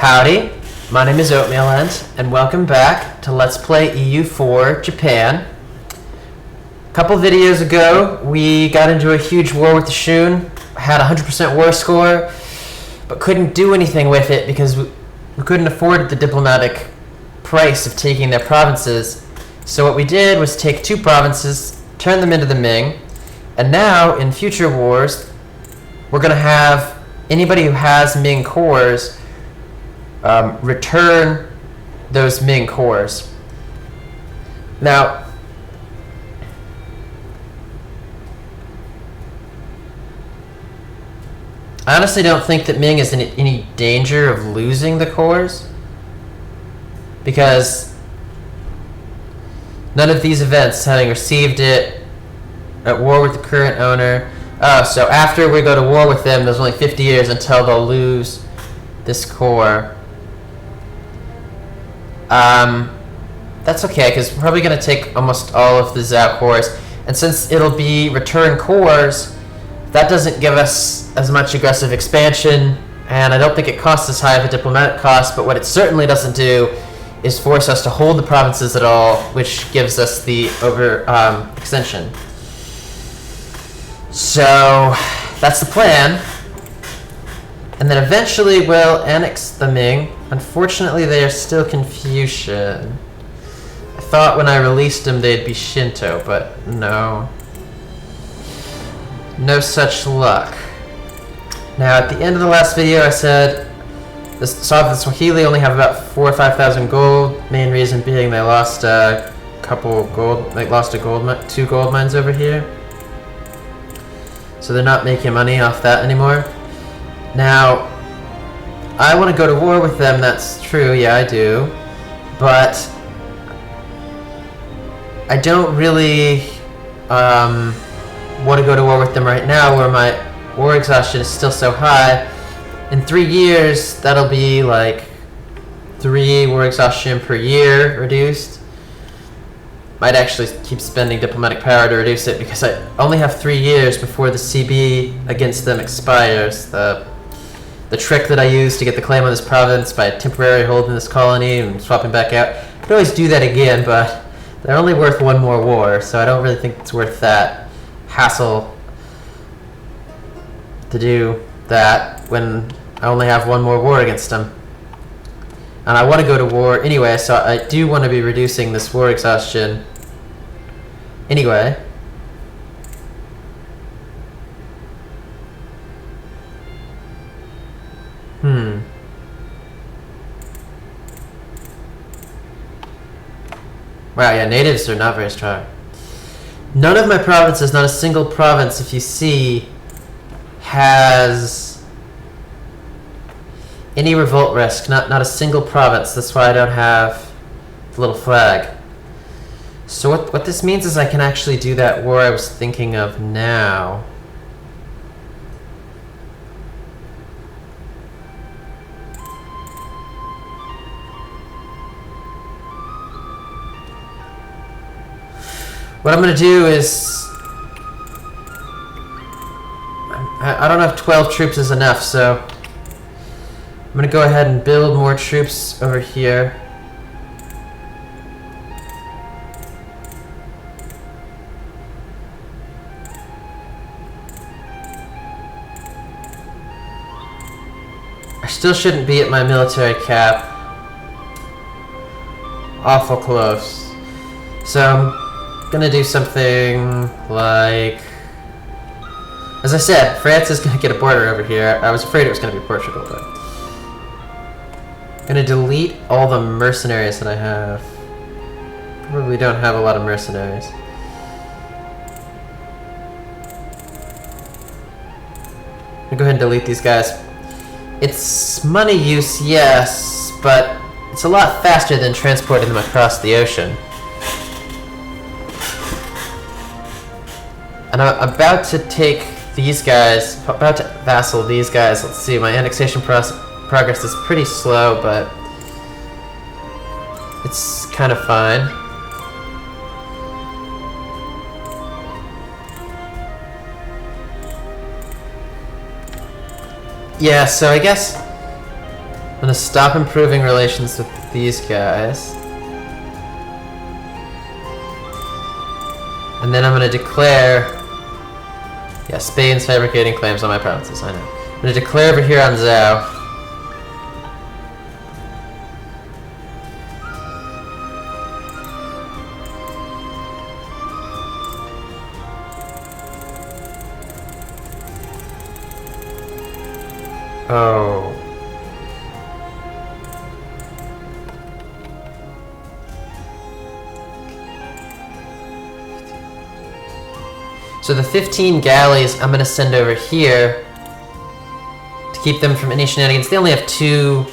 Howdy, my name is Oatmeal End, and welcome back to Let's Play EU4 Japan. A couple videos ago, we got into a huge war with the Shun, had a 100% war score, but couldn't do anything with it because we couldn't afford the diplomatic price of taking their provinces. So what we did was take two provinces, turn them into the Ming, and now in future wars, we're going to have anybody who has Ming cores return those Ming cores. Now, I honestly don't think that Ming is in any danger of losing the cores, because none of these events, having received it, at war with the current owner. Oh, so after we go to war with them, there's only 50 years until they'll lose this core. That's okay, because we're probably going to take almost all of the Zhao cores. And since it'll be return cores, that doesn't give us as much aggressive expansion, and I don't think it costs as high of a diplomatic cost, but what it certainly doesn't do is force us to hold the provinces at all, which gives us the extension. So that's the plan. And then eventually we'll annex the Ming. Unfortunately, they are still Confucian. I thought when I released them they'd be Shinto, but no. No such luck. Now, at the end of the last video, I said saw that the Swahili only have about 4,000 or 5,000 gold. Main reason being they lost a couple gold. They lost two gold mines over here, so they're not making money off that anymore. Now, I want to go to war with them. That's true. Yeah, I do, but I don't really want to go to war with them right now, where my war exhaustion is still so high. In 3 years, that'll be like 3 war exhaustion per year reduced. Might actually keep spending diplomatic power to reduce it, because I only have 3 years before the CB against them expires. The trick that I used to get the claim on this province by temporarily holding this colony and swapping back out, I could always do that again, but they're only worth 1 more war, so I don't really think it's worth that hassle to do that when I only have 1 more war against them. And I want to go to war anyway, so I do want to be reducing this war exhaustion anyway. Wow, yeah, natives are not very strong. None of my provinces, not a single province, if you see, has any revolt risk. Not a single province. That's why I don't have the little flag. So what this means is I can actually do that war I was thinking of now. What I'm going to do is, I don't know if 12 troops is enough, so I'm going to go ahead and build more troops over here. I still shouldn't be at my military cap. Awful close. So I'm gonna do something like, as I said, France is gonna get a border over here. I was afraid it was gonna be Portugal, but I'm gonna delete all the mercenaries that I have. Probably don't have a lot of mercenaries. I'm gonna go ahead and delete these guys. It's money use, yes, but it's a lot faster than transporting them across the ocean. And I'm about to take these guys, about to vassal these guys. Let's see, my annexation progress is pretty slow, but it's kind of fine. Yeah, so I guess gonna stop improving relations with these guys. And then I'm gonna declare... Yeah, Spain's fabricating claims on my provinces, I know. I'm gonna declare over here on Zhao. Oh. So the 15 galleys I'm gonna send over here to keep them from any shenanigans. They only have 2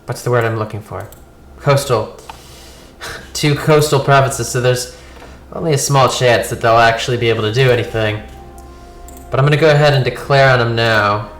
what's the word I'm looking for? Coastal. 2 coastal provinces, so there's only a small chance that they'll actually be able to do anything. But I'm gonna go ahead and declare on them now.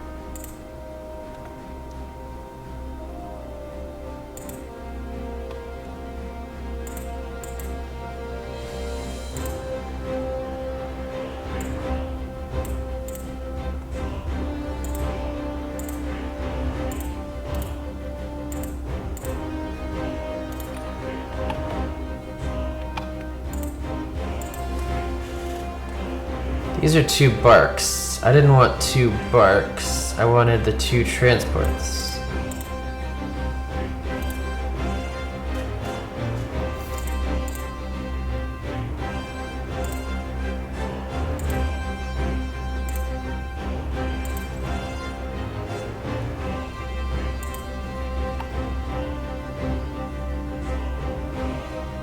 These are 2 barks. I didn't want 2 barks. I wanted the 2 transports.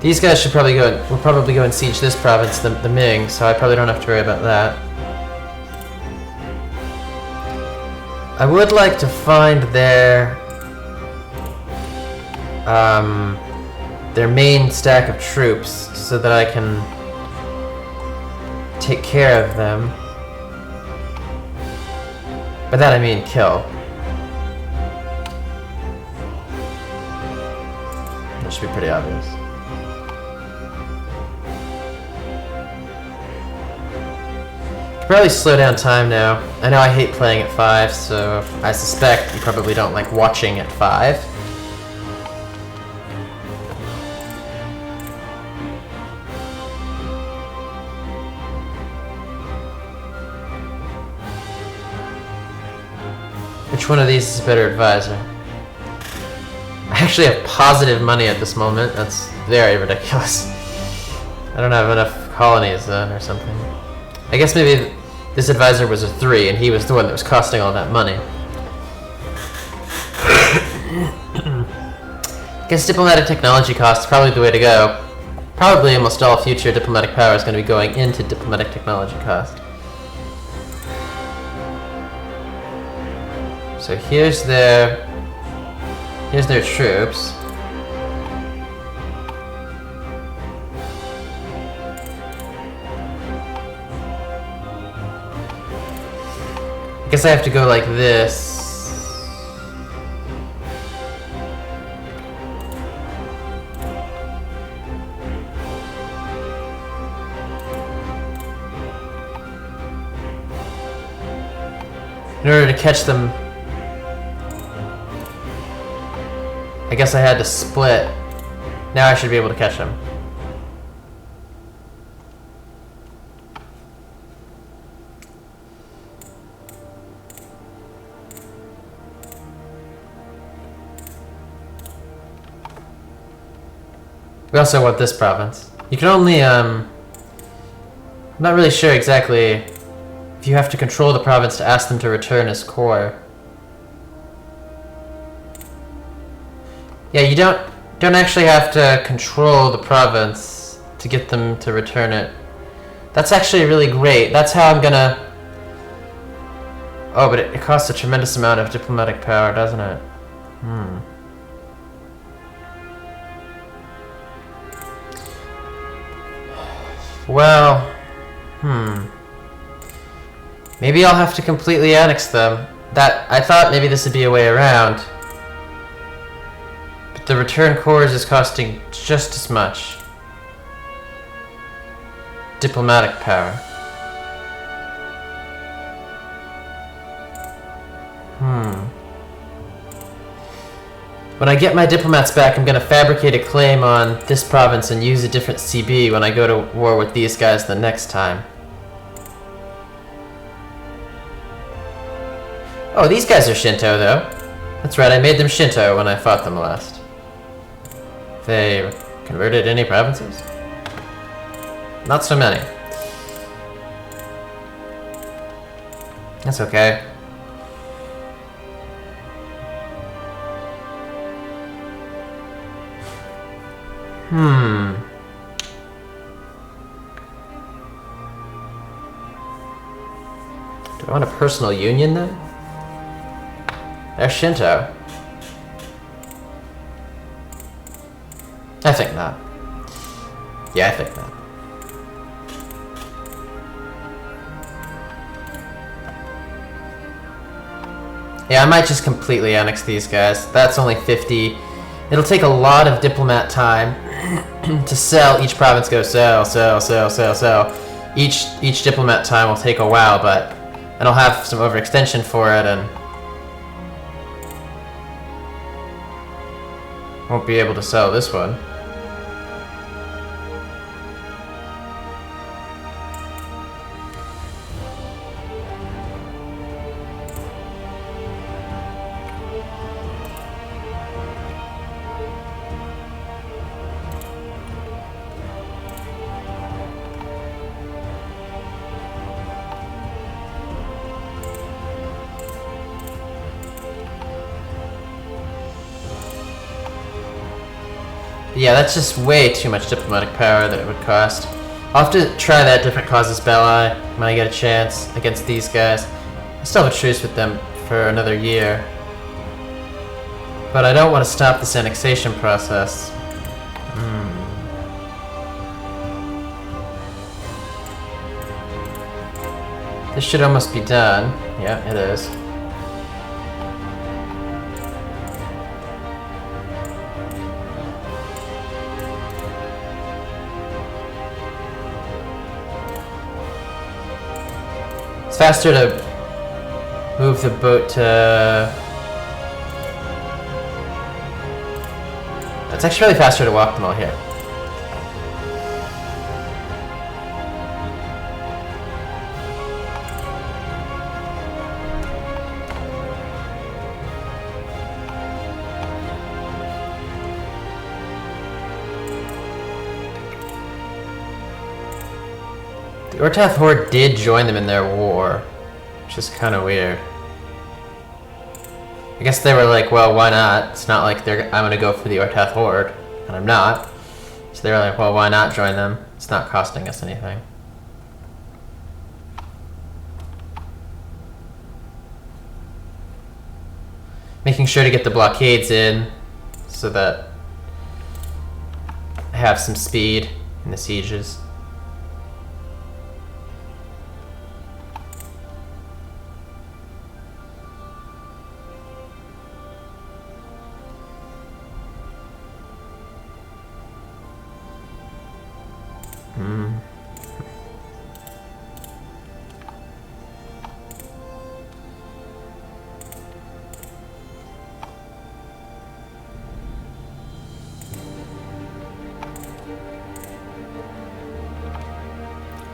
These guys should probably go. We'll probably go and siege this province, the Ming. So I probably don't have to worry about that. I would like to find their main stack of troops so that I can take care of them. By that I mean kill. That should be pretty obvious. Probably slow down time now. I know I hate playing at 5, so I suspect you probably don't like watching at 5. Which one of these is a better advisor? I actually have positive money at this moment. That's very ridiculous. I don't have enough colonies then or something. I guess maybe this advisor was a 3 and he was the one that was costing all that money. I guess diplomatic technology cost is probably the way to go. Probably almost all future diplomatic power is going to be going into diplomatic technology cost. So here's their troops. I guess I have to go like this. In order to catch them, I guess I had to split. Now I should be able to catch them. We also want this province. You can only, I'm not really sure exactly if you have to control the province to ask them to return as core. Yeah, you don't actually have to control the province to get them to return it. That's actually really great. That's how I'm gonna... Oh, but it costs a tremendous amount of diplomatic power, doesn't it? Well, maybe I'll have to completely annex them. I thought maybe this would be a way around. But the return cores is costing just as much. diplomatic power. When I get my diplomats back, I'm gonna fabricate a claim on this province and use a different CB when I go to war with these guys the next time. Oh, these guys are Shinto, though. That's right, I made them Shinto when I fought them last. They converted any provinces? Not so many. That's okay. Do I want a personal union then? They're Shinto. I think not. Yeah, I think not. Yeah, I might just completely annex these guys. That's only 50. It'll take a lot of diplomat time to sell. Each province goes sell. Each diplomat time will take a while, but and I'll have some overextension for it, and won't be able to sell this one. Yeah, that's just way too much diplomatic power that it would cost. I'll have to try that different causes belli when I get a chance against these guys. I still have a truce with them for another year. But I don't want to stop this annexation process. This should almost be done. Yeah, it is. It's faster to move the boat to... It's actually really faster to walk them all here. The Ortath Horde did join them in their war, which is kind of weird. I guess they were like, well, why not? It's not like I'm gonna go for the Ortath Horde, and I'm not. So they were like, well, why not join them? It's not costing us anything. Making sure to get the blockades in so that I have some speed in the sieges.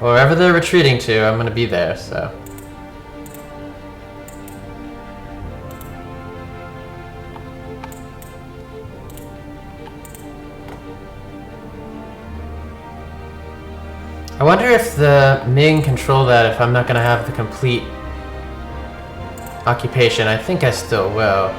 Well, wherever they're retreating to, I'm gonna be there, so. I wonder if the Ming control that if I'm not gonna have the complete occupation. I think I still will.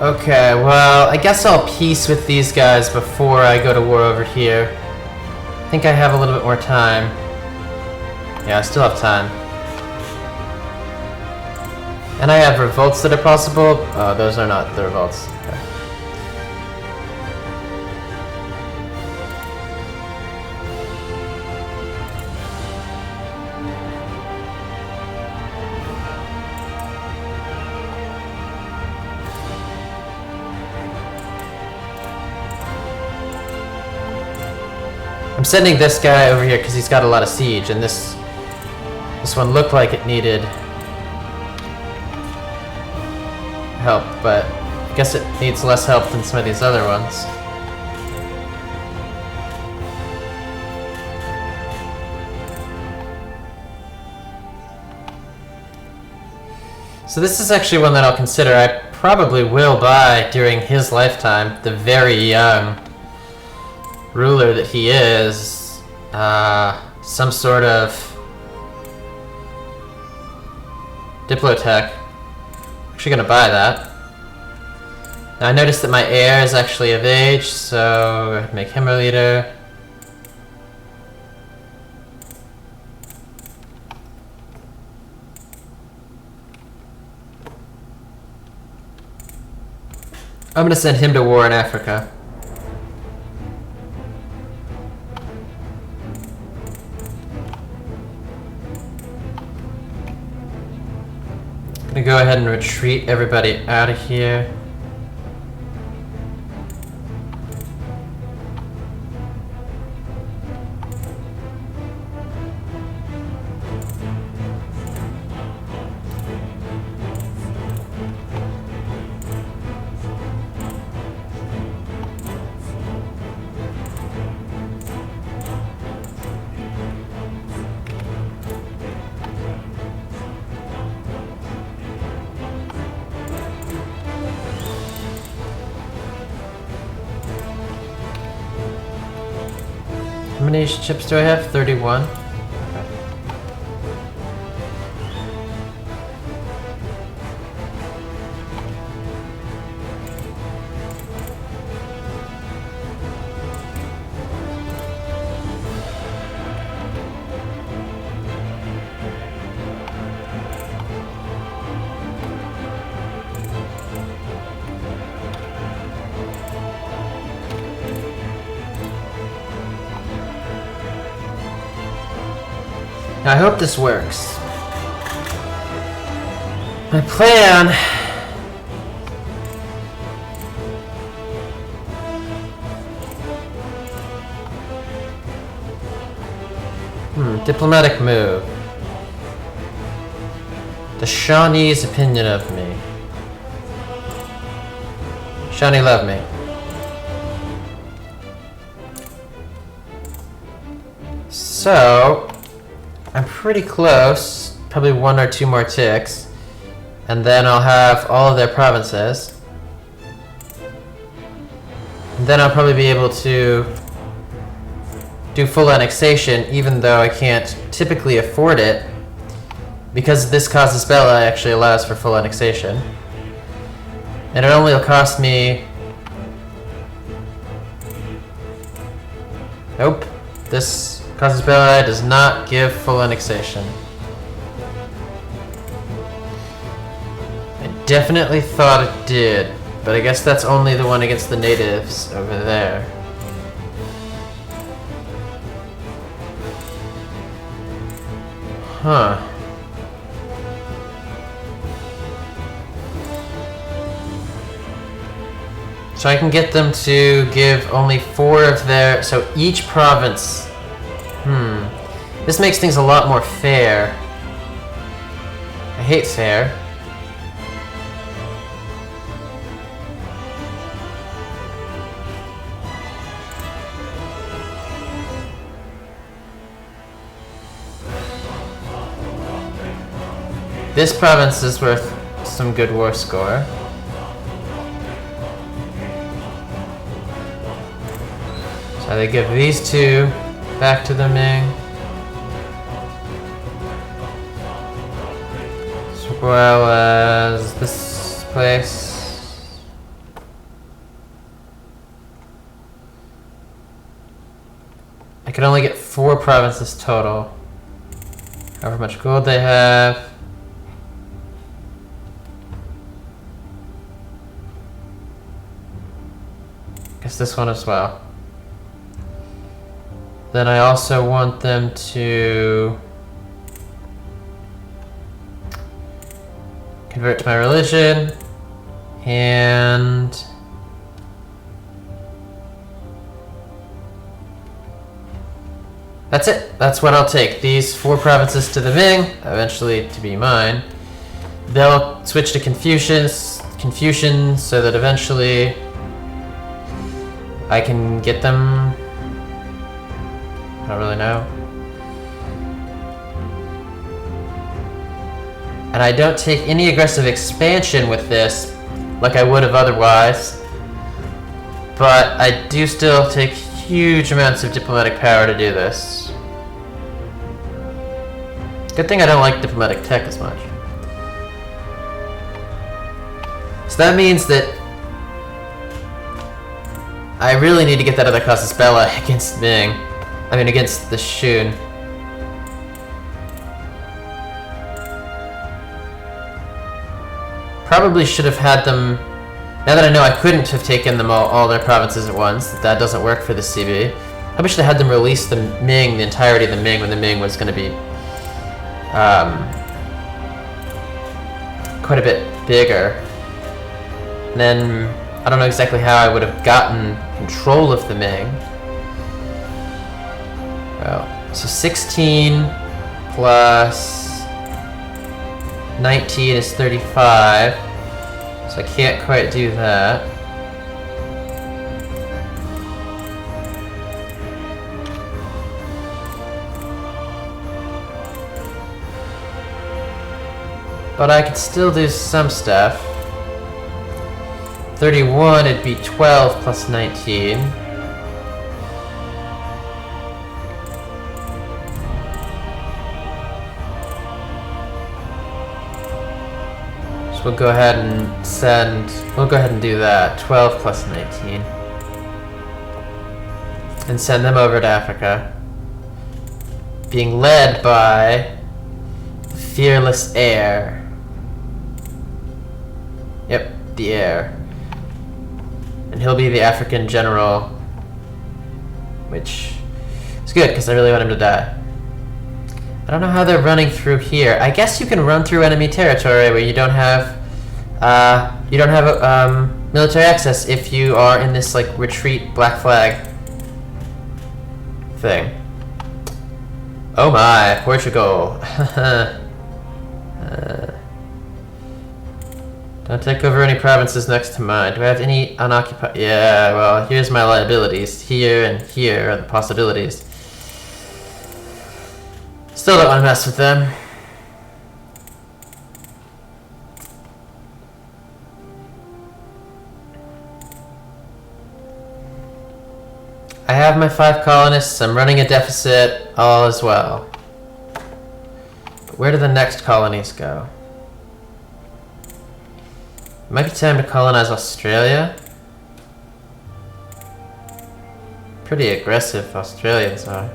Okay, well, I guess I'll peace with these guys before I go to war over here. I think I have a little bit more time. Yeah, I still have time. And I have revolts that are possible. Oh, those are not the revolts. Okay. I'm sending this guy over here because he's got a lot of siege, and this one looked like it needed help, but I guess it needs less help than some of these other ones. So this is actually one that I'll consider. I probably will buy during his lifetime, the very young ruler that he is, some sort of Diplotech. Actually gonna buy that. Now I noticed that my heir is actually of age, so make him a leader. I'm gonna send him to war in Africa. I'm gonna go ahead and retreat everybody out of here. How many ships do I have? 31. Okay. Now, I hope this works. My plan diplomatic move. The Shawnee's opinion of me. Shawnee love me. So I'm pretty close, probably 1 or 2 more ticks, and then I'll have all of their provinces. And then I'll probably be able to do full annexation, even though I can't typically afford it, because this casus belli actually allows for full annexation. And it only will cost me... Nope. This casus belli does not give full annexation. I definitely thought it did, but I guess that's only the one against the natives over there. Huh. So I can get them to give only 4 of their... So each province... This makes things a lot more fair. I hate fair. This province is worth some good war score. So they give these 2 back to the Ming. As well as this place. I can only get 4 provinces total. However much gold they have. Guess this one as well. Then I also want them to convert to my religion, and that's it. That's what I'll take. These 4 provinces to the Ming, eventually to be mine. They'll switch to Confucian so that eventually I can get them. I don't really know. And I don't take any aggressive expansion with this like I would have otherwise. But I do still take huge amounts of diplomatic power to do this. Good thing I don't like diplomatic tech as much. So that means that I really need to get that other casus belli against Ming. I mean, against the Shun. Probably should have had them. Now that I know I couldn't have taken them all their provinces at once, that doesn't work for the CB. I wish I had them release the Ming, the entirety of the Ming, when the Ming was going to be quite a bit bigger. And then I don't know exactly how I would have gotten control of the Ming. Well, so 16 plus 19 is 35. So I can't quite do that. But I could still do some stuff. 31, it'd be 12 plus 19. So we'll go ahead and do that. 12 plus 19. And send them over to Africa. Being led by the fearless heir. Yep, the heir. And he'll be the African general, which is good because I really want him to die. I don't know how they're running through here. I guess you can run through enemy territory where you don't have military access if you are in this like retreat black flag thing. Oh my, Portugal. Don't take over any provinces next to mine. Do I have any unoccupied? Yeah, well, here's my liabilities. Here and here are the possibilities. Still don't want to mess with them. I have my 5 colonists. I'm running a deficit. All is well. But where do the next colonies go? It might be time to colonize Australia. Pretty aggressive Australians are.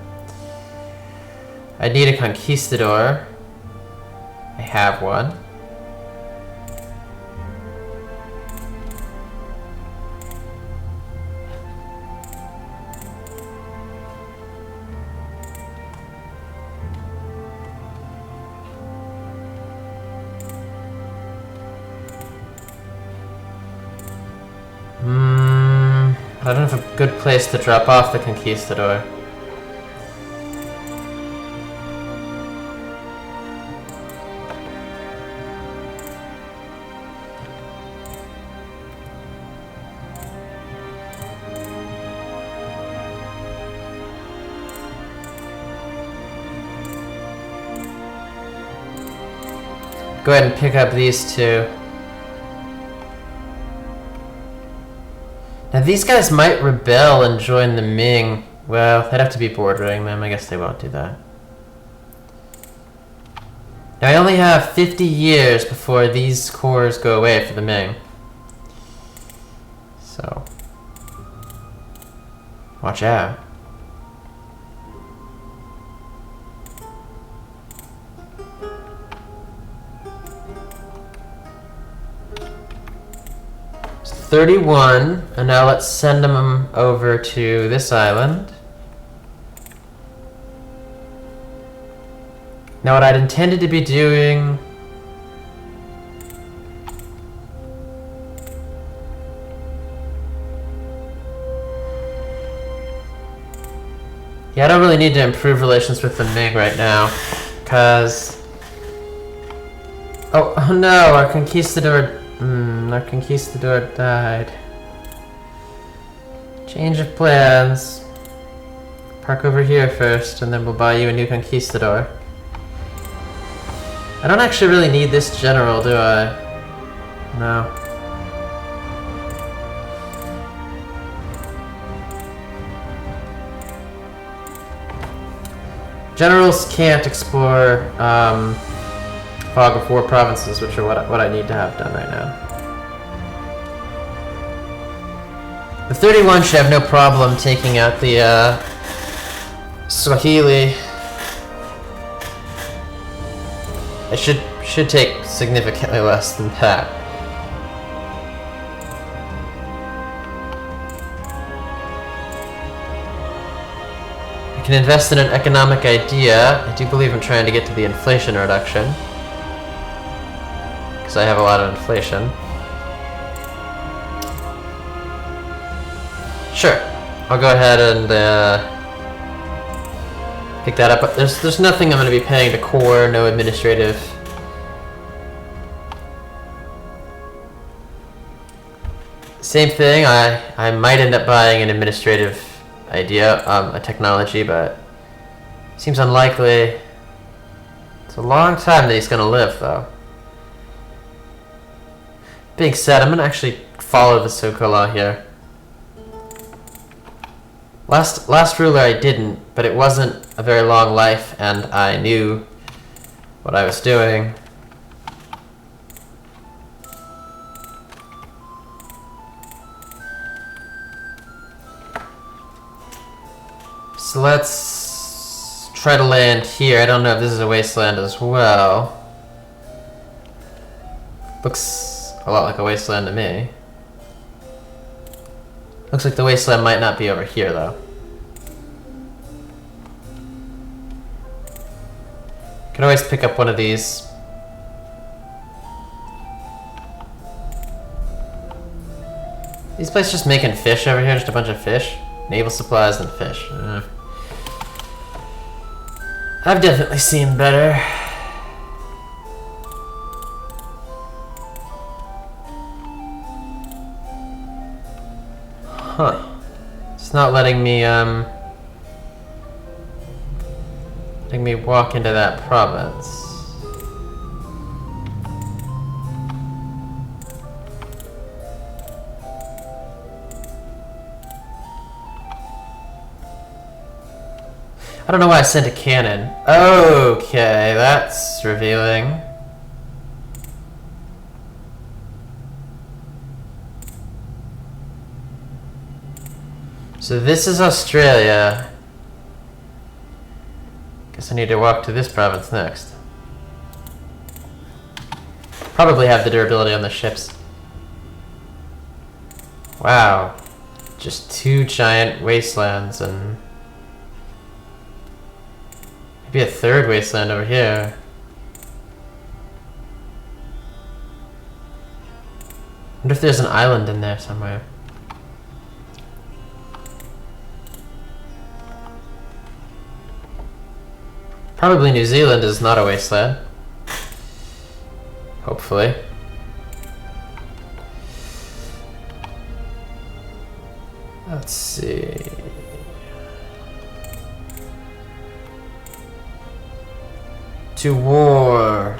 I need a conquistador. I have one. I don't have a good place to drop off the conquistador. Go ahead and pick up these 2. Now these guys might rebel and join the Ming. Well, they'd have to be bordering them. I guess they won't do that. Now I only have 50 years before these cores go away for the Ming. So, watch out. 31, and now let's send them over to this island. Now what I'd intended to be doing... Yeah, I don't really need to improve relations with the Ming right now, because... Oh no, our conquistador died. Change of plans. Park over here first, and then we'll buy you a new conquistador. I don't actually really need this general, do I? No. Generals can't explore Fog of War provinces, which are what I need to have done right now. The 31 should have no problem taking out the Swahili. It should take significantly less than that. I can invest in an economic idea. I do believe in trying to get to the inflation reduction, because I have a lot of inflation. Sure, I'll go ahead and pick that up. But there's nothing I'm going to be paying to core, no administrative. Same thing, I might end up buying an administrative idea, a technology, but seems unlikely. It's a long time that he's going to live, though. Being said, I'm going to actually follow the Soko law here. Last ruler I didn't, but it wasn't a very long life, and I knew what I was doing. So let's try to land here. I don't know if this is a wasteland as well. Looks a lot like a wasteland to me. Looks like the wasteland might not be over here, though. Can always pick up one of these. These places just making fish over here, just a bunch of fish. Naval supplies and fish. I've definitely seen better. Huh. It's not letting me walk into that province. I don't know why I sent a cannon. Okay, that's revealing. So this is Australia. Guess I need to walk to this province next. Probably have the durability on the ships. Wow. Just two giant wastelands and maybe a third wasteland over here. Wonder if there's an island in there somewhere. Probably New Zealand is not a wasteland. Hopefully. Let's see. To war.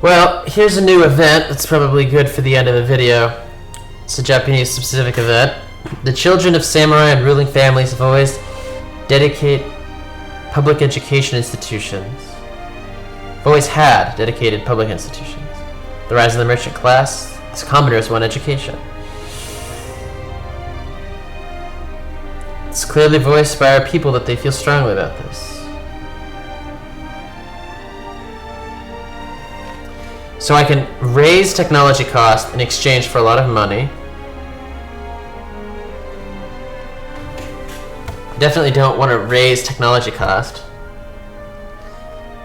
Well, here's a new event that's probably good for the end of the video. It's a Japanese specific event. The children of samurai and ruling families have always dedicated public education institutions. Have always had dedicated public institutions. The rise of the merchant class, its commodores want education. It's clearly voiced by our people that they feel strongly about this. So I can raise technology cost in exchange for a lot of money. Definitely don't want to raise technology cost.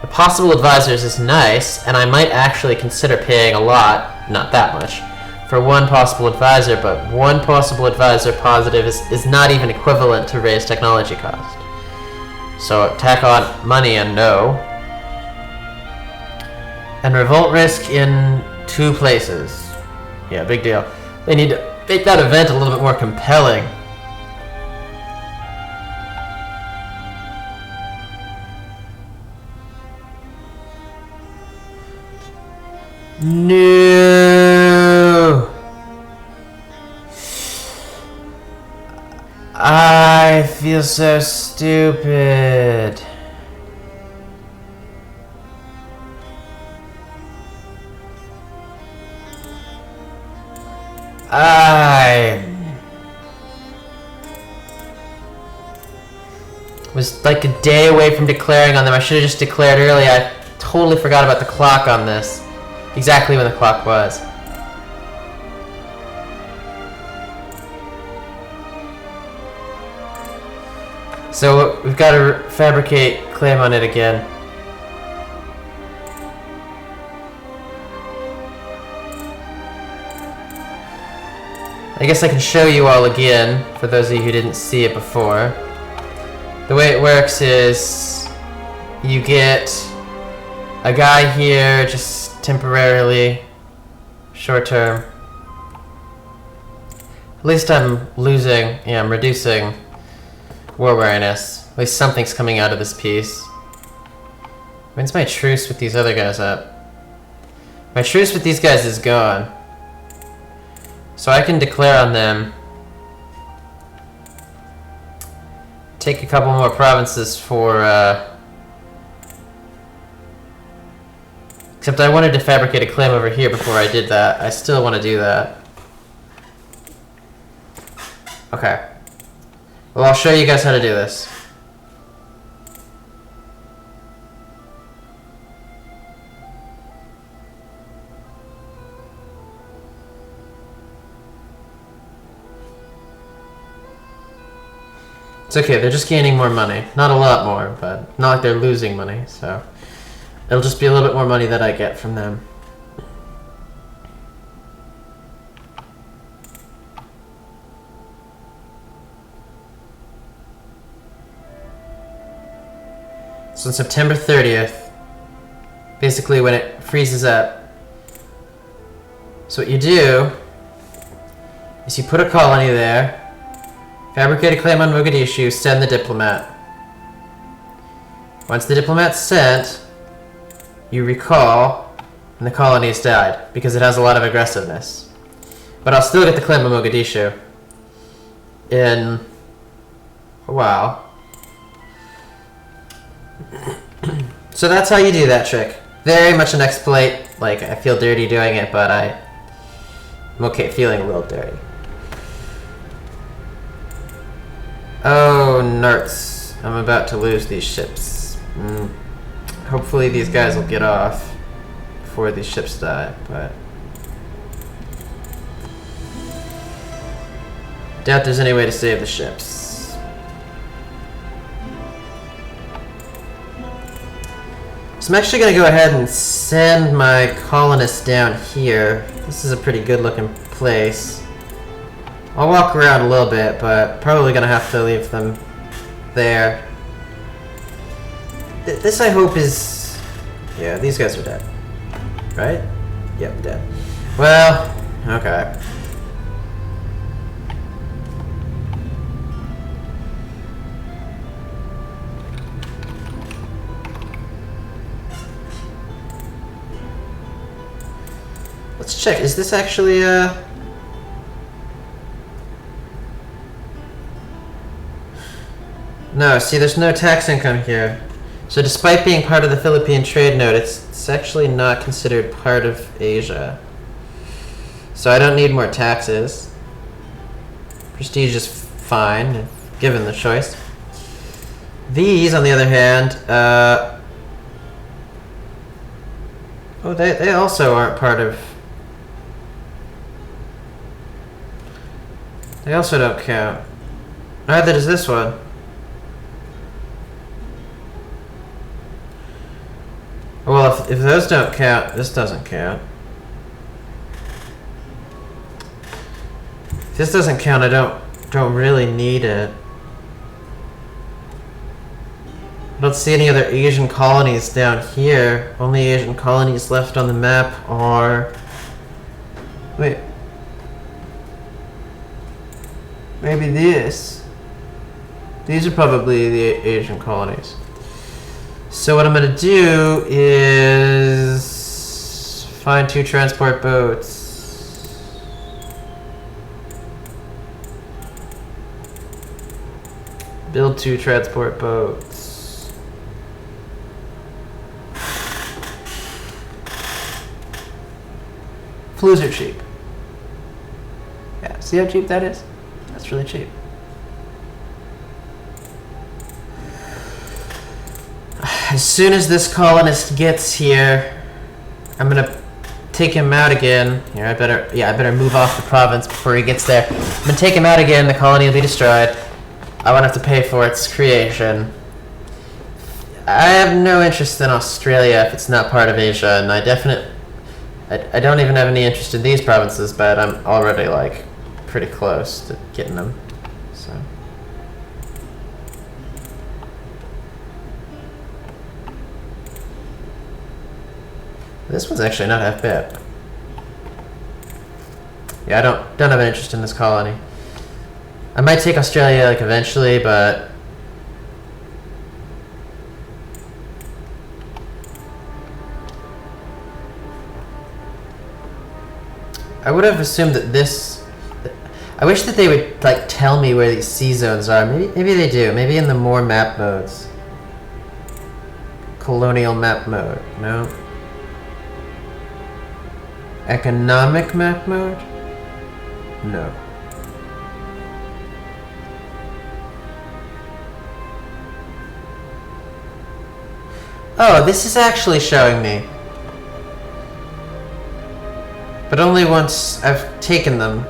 The possible advisors is nice, and I might actually consider paying a lot, not that much, for one possible advisor, but one possible advisor positive is not even equivalent to raise technology cost. So tack on money and no. And revolt risk in 2 places. Yeah, big deal. They need to make that event a little bit more compelling. No. I feel so stupid. I was like a day away from declaring on them. I should have just declared early. I totally forgot about the clock on this. Exactly when the clock was. So we've got to fabricate claim on it again. I guess I can show you all again, for those of you who didn't see it before. The way it works is you get a guy here just temporarily, short term. At least I'm I'm reducing war wariness. At least something's coming out of this piece. When's my truce with these other guys up? My truce with these guys is gone. So I can declare on them. Take a couple more provinces for, except I wanted to fabricate a claim over here before I did that. I still want to do that. Okay. Well, I'll show you guys how to do this. It's okay, they're just gaining more money. Not a lot more, but not like they're losing money, so it'll just be a little bit more money that I get from them. So on September 30th, basically when it freezes up, so what you do is you put a colony there, fabricate a claim on Mogadishu, send the diplomat. Once the diplomat's sent, you recall, and the colony's died, because it has a lot of aggressiveness. But I'll still get the claim on Mogadishu in a while. So that's how you do that trick. Very much an exploit. Like, I feel dirty doing it, but I'm okay feeling a little dirty. Oh, narts. I'm about to lose these ships. Hopefully these guys will get off before these ships die, but doubt there's any way to save the ships. So I'm actually going to go ahead and send my colonists down here. This is a pretty good looking place. I'll walk around a little bit, but probably gonna have to leave them there. This I hope is... Yeah, these guys are dead. Right? Yep, dead. Well, okay. Let's check, is this actually No, see, there's no tax income here. So despite being part of the Philippine trade node, it's actually not considered part of Asia. So I don't need more taxes. Prestige is fine, if given the choice. These, on the other hand, Oh, they also aren't part of... They also don't count. Neither does this one. Well, if those don't count, this doesn't count. If this doesn't count, I don't really need it. I don't see any other Asian colonies down here. Only Asian colonies left on the map are... Wait. Maybe this. These are probably the Asian colonies. So what I'm going to do is find 2 transport boats. Build 2 transport boats. Flues are cheap. Yeah, see how cheap that is? That's really cheap. As soon as this colonist gets here, I'm gonna take him out again. Here, I better move off the province before he gets there. I'm gonna take him out again. The colony will be destroyed. I won't have to pay for its creation. I have no interest in Australia if it's not part of Asia, and I don't even have any interest in these provinces, but I'm already like pretty close to getting them. So. This one's actually not half bad. Yeah, I don't have an interest in this colony. I might take Australia like eventually, but I would have assumed that this. I wish that they would like tell me where these sea zones are. Maybe they do. Maybe in the more map modes. Colonial map mode. No. Economic map mode? No. Oh, this is actually showing me. But only once I've taken them.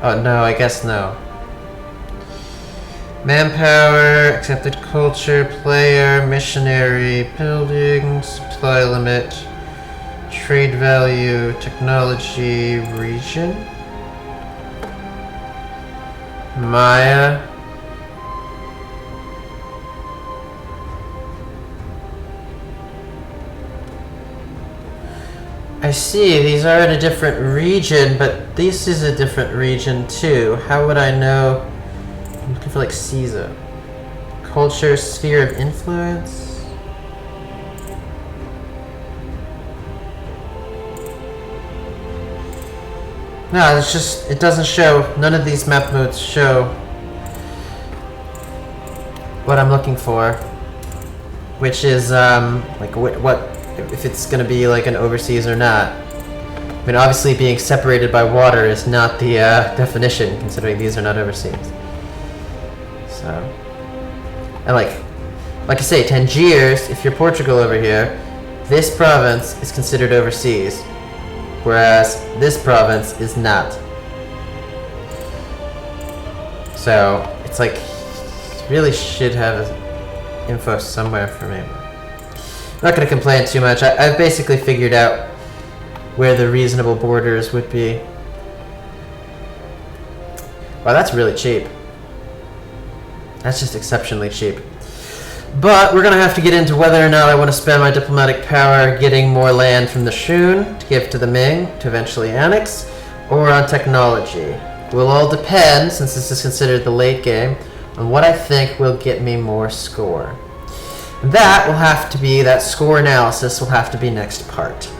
Oh, no, I guess no. Manpower, accepted culture, player, missionary, buildings, supply limit. Trade value, technology, region. Maya. I see, these are in a different region, but this is a different region too. How would I know? I'm looking for like CISA. Culture, sphere of influence. No, it's just, it doesn't show, none of these map modes show what I'm looking for, which is, like, what if it's gonna be, like, an overseas or not. I mean, obviously being separated by water is not the, definition, considering these are not overseas. So, and like I say, Tangiers, if you're Portugal over here, this province is considered overseas. Whereas this province is not. So it's like really should have info somewhere for me. I'm not going to complain too much. I've basically figured out where the reasonable borders would be. Wow, that's really cheap. That's just exceptionally cheap. But we're going to have to get into whether or not I want to spend my diplomatic power getting more land from the Shun to give to the Ming to eventually annex, or on technology. Will all depend, since this is considered the late game, on what I think will get me more score. And that score analysis will have to be next part.